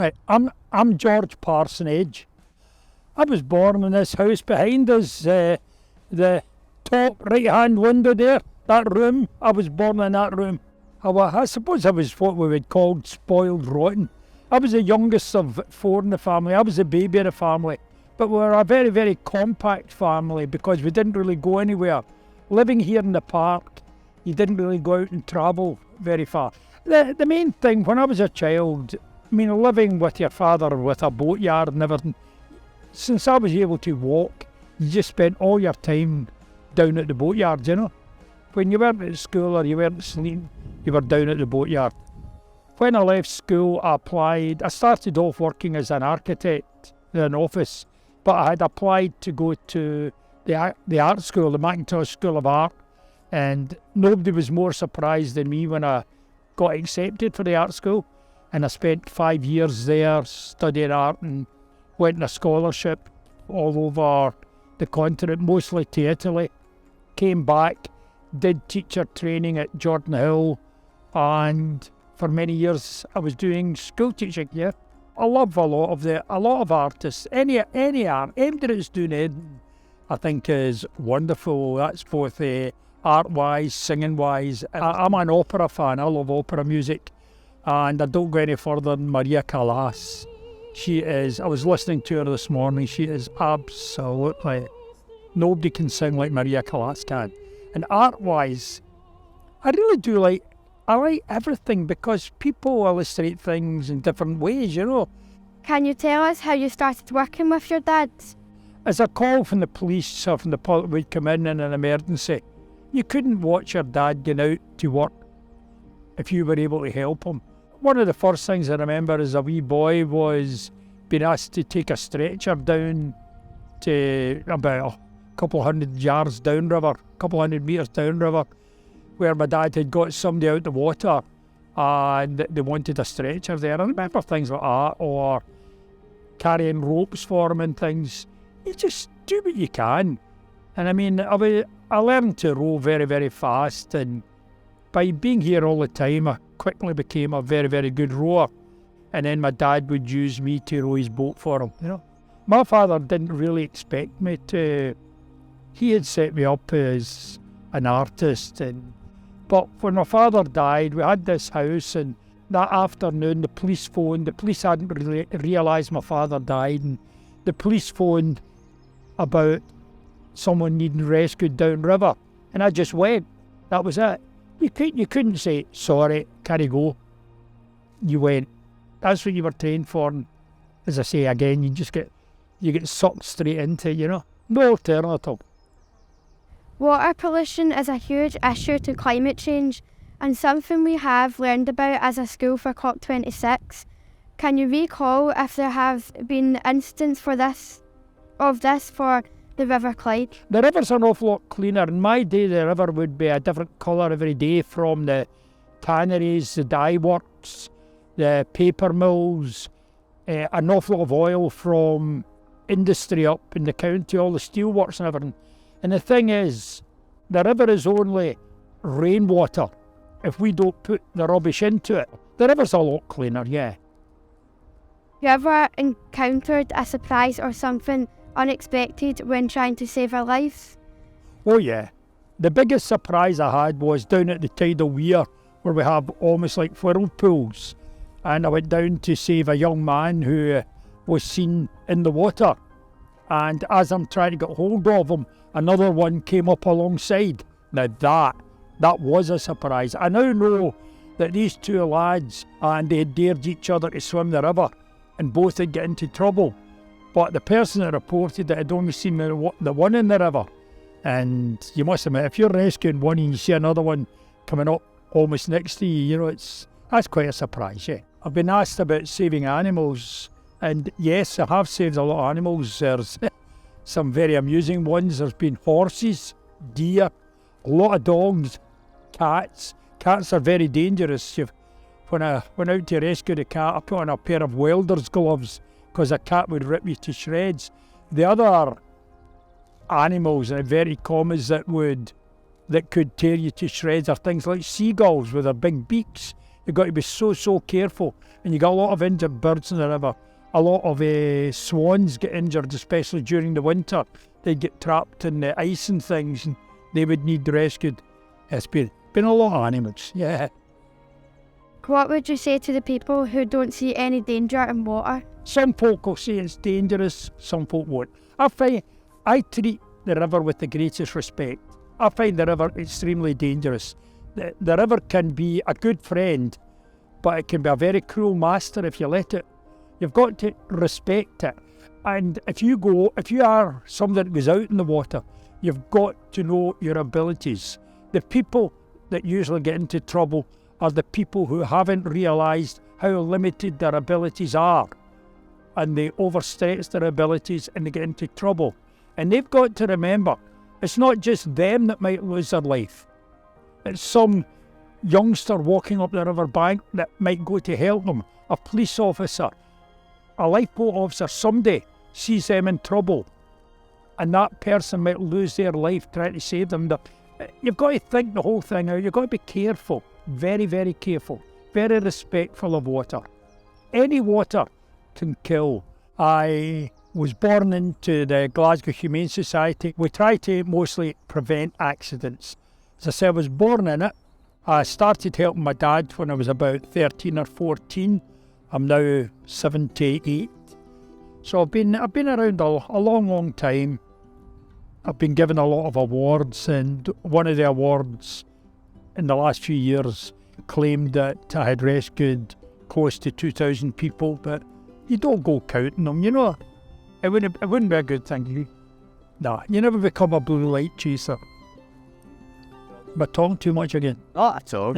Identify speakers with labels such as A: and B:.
A: Right, I'm George Parsonage. I was born in this house behind us, the top right-hand window there, that room. I was born in that room. I suppose I was what we would call spoiled rotten. I was the youngest of 4 in the family. I was the baby of the family. But we were a very, very compact family because we didn't really go anywhere. Living here in the park, you didn't really go out and travel very far. The main thing, when I was a child, I mean, living with your father with a boatyard and everything, since I was able to walk, you just spent all your time down at the boatyard, you know. When you weren't at school or you weren't sleeping, you were down at the boatyard. When I left school, I started off working as an architect in an office, but I had applied to go to the art school, the Macintosh School of Art, and nobody was more surprised than me when I got accepted for the art school. And I spent 5 years there studying art and went on a scholarship all over the continent, mostly to Italy. Came back, did teacher training at Jordan Hill, and for many years I was doing school teaching. Yeah, I love a lot of artists. Any art, anybody that's doing it, I think is wonderful. That's both art-wise, singing-wise. I'm an opera fan. I love opera music. And I don't go any further than Maria Callas. I was listening to her this morning, she is absolutely, nobody can sing like Maria Callas can. And art-wise, I really do I like everything because people illustrate things in different ways, you know.
B: Can you tell us how you started working with your dad?
A: As a call from the police or from the public would come in an emergency, you couldn't watch your dad going out to work if you were able to help him. One of the first things I remember as a wee boy was being asked to take a stretcher down to about a couple hundred yards downriver, a couple hundred metres downriver, where my dad had got somebody out the water and they wanted a stretcher there. I remember things like that, or carrying ropes for him and things. You just do what you can. And I mean, I learned to row very, very fast, and by being here all the time, I quickly became a very, very good rower. And then my dad would use me to row his boat for him, you know. My father didn't really expect me to. He had set me up as an artist, but when my father died, we had this house, and that afternoon the police phoned. The police hadn't really realised my father died, and the police phoned about someone needing rescued downriver, and I just went. That was it. You couldn't say, sorry, can I go? You went. That's what you were trained for. And as I say again, you get sucked straight into it, you know. No alternative.
B: Water pollution is a huge issue to climate change and something we have learned about as a school for COP26. Can you recall if there have been instances of this for the River Clyde?
A: The river's an awful lot cleaner. In my day, the river would be a different colour every day, from the tanneries, the dye works, the paper mills, an awful lot of oil from industry up in the county, all the steelworks and everything. And the thing is, the river is only rainwater if we don't put the rubbish into it. The river's a lot cleaner, yeah.
B: You ever encountered a surprise or something unexpected when trying to save a life?
A: Oh yeah. The biggest surprise I had was down at the tidal weir, where we have almost like whirlpools. And I went down to save a young man who was seen in the water. And as I'm trying to get hold of him, another one came up alongside. Now that was a surprise. I now know that these two lads, and they had dared each other to swim the river, and both had got into trouble. But the person that reported that had only seen the one in the river. And you must admit, if you're rescuing one and you see another one coming up almost next to you, you know, that's quite a surprise, yeah. I've been asked about saving animals, and yes, I have saved a lot of animals. There's some very amusing ones. There's been horses, deer, a lot of dogs, cats. Cats are very dangerous. When I went out to rescue the cat, I put on a pair of welder's gloves because a cat would rip you to shreds. The other animals, and very common, that could tear you to shreds are things like seagulls with their big beaks. You've got to be so careful. And you got a lot of injured birds in the river. A lot of swans get injured, especially during the winter. They get trapped in the ice and things, and they would need rescued. It's been a lot of animals, yeah.
B: What would you say to the people who don't see any danger in water?
A: Some folk will say it's dangerous, some folk won't. I treat the river with the greatest respect. I find the river extremely dangerous. The river can be a good friend, but it can be a very cruel master if you let it. You've got to respect it. And if you are somebody that goes out in the water, you've got to know your abilities. The people that usually get into trouble are the people who haven't realised how limited their abilities are. And they overstretch their abilities and they get into trouble. And they've got to remember, it's not just them that might lose their life. It's some youngster walking up the river bank that might go to help them. A police officer, a lifeboat officer, somebody sees them in trouble. And that person might lose their life trying to save them. You've got to think the whole thing out. You've got to be careful, very, very careful, very respectful of water. Any water can kill. I was born into the Glasgow Humane Society. We try to mostly prevent accidents. As I said, I was born in it. I started helping my dad when I was about 13 or 14. I'm now 78. So I've been around a long time. I've been given a lot of awards, and one of the awards in the last few years claimed that I had rescued close to 2,000 people, but you don't go counting them, you know. It wouldn't be a good thing. Nah, you never become a blue light chaser. Am I talking too much again?
C: Not at all.